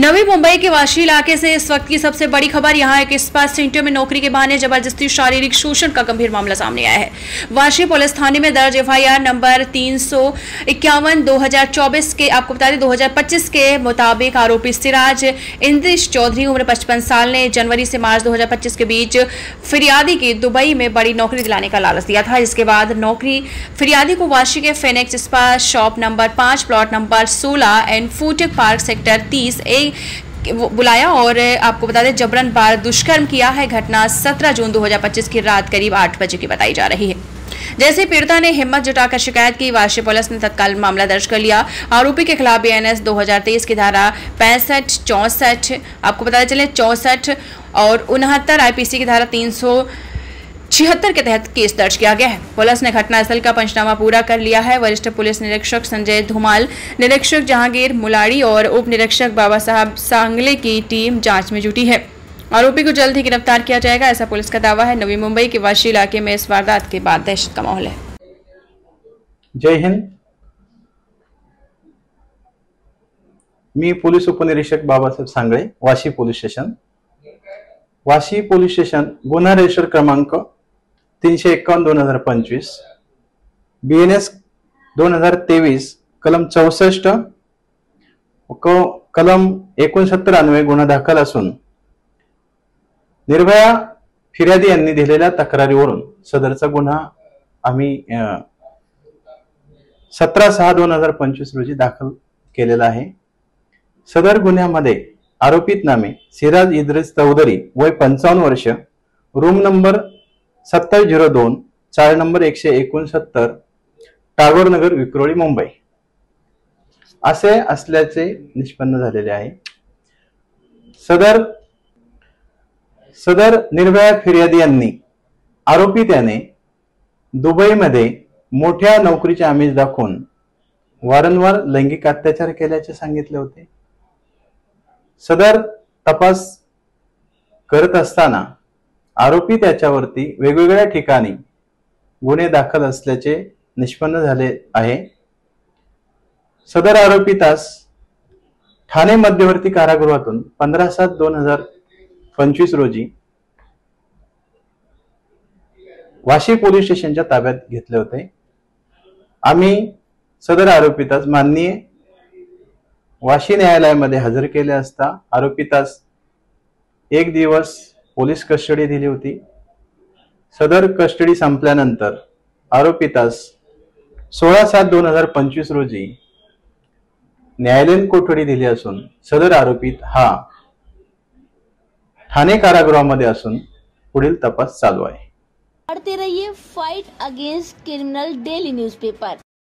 नवी मुंबई के वाशी इलाके से इस वक्त की सबसे बड़ी खबर। यहां एक इस्पात सेंटर में नौकरी के बहाने जबरदस्ती शारीरिक शोषण का गंभीर मामला सामने आया है। वाशी पुलिस थाने में दर्ज एफआईआर नंबर 351/2024 के आपको बता दें 2025 के मुताबिक आरोपी सिराज इंद्रिश चौधरी उम्र 55 साल ने जनवरी से मार्च 2025 के बीच फिरियादी की दुबई में बड़ी नौकरी दिलाने का लालच दिया था। इसके बाद नौकरी फिरियादी को वाशी के Phoenix Ispat shop number 5 plot number 16 and फूटेक पार्क सेक्टर 30 बुलाया और आपको बता दें जबरन बार दुष्कर्म किया है। घटना 17 जून 2025 की रात करीब 8 बजे की बताई जा रही है। जैसे पीड़िता ने हिम्मत जुटाकर शिकायत की, वाशी पुलिस ने तत्काल मामला दर्ज कर लिया। आरोपी के खिलाफ बीएनएस 2023 की धारा 65, 64 आपको बताया चले 64 और 69 आईपीसी की धारा 376 के तहत केस दर्ज किया गया है। पुलिस ने घटनास्थल का पंचनामा पूरा कर लिया है। वरिष्ठ पुलिस निरीक्षक संजय धुमाल, निरीक्षक जहांगीर मुलाड़ी और उप निरीक्षक बाबा साहब सांगले की टीम जांच में जुटी है। आरोपी को जल्द ही गिरफ्तार किया जाएगा, ऐसा पुलिस का दावा है। नवी मुंबई के वाशी इलाके में इस वारदात के बाद दहशत का माहौल है। जय हिंद। मी पोलीस उपनिरीक्षक Babasaheb Sangle, Vashi police station. Vashi police station गुन्हा रजिस्टर क्रमांक 351/2025 बीएनएस 2023 कलम 64 कलम 69 अन्वये गुन्हा दाखल असून निर्भया फिर्यादी यांनी दिलेल्या तक्रारीवरून सदरचा गुन्हा आम्ही 17/6/2025 रोजी दाखल केलेला आहे। सदर गुन्ह्यामध्ये आरोपित नामे सिराज इद्रिस चौधरी वय 55 वर्ष, रूम नंबर 2702, चाळ नंबर 169, टागोर नगर, विक्रोळी, मुंबई असे असल्याचे निष्पन्न झालेले आहे। सदर निर्भया फिर्यादी यांनी आरोपी त्याने दुबईमध्ये मोठ्या नोकरीचे आमिष दाखवून वारंवार लैंगिक अत्याचार केल्याचे सांगितले होते। सदर तपास करत असताना आरोपी त्याच्यावरती वेगवेगळ्या ठिकाणी गुन्हे दाखल असल्याचे निष्पन्न झाले आहे। सदर आरोपीतास ठाणे मध्यवर्ती कारागृहातून 15/7/2025 रोजी वाशी पोलीस स्टेशनच्या ताब्यात घेतले होते। आम्ही सदर आरोपीतास माननीय वाशी न्यायालयामध्ये हजर केले असता आरोपीतास 1 दिवस पोलीस कस्टडी दिली होती। सदर कस्टडी संपल्यानंतर आरोपीतास 16/7/2025 रोजी न्यायालयीन कोठडी दिली असून सदर आरोपीत हा ठाणे कारागृहामध्ये असून पुढील तपास चालू आहे। पढ़ते रहिए fight against criminal daily newspaper.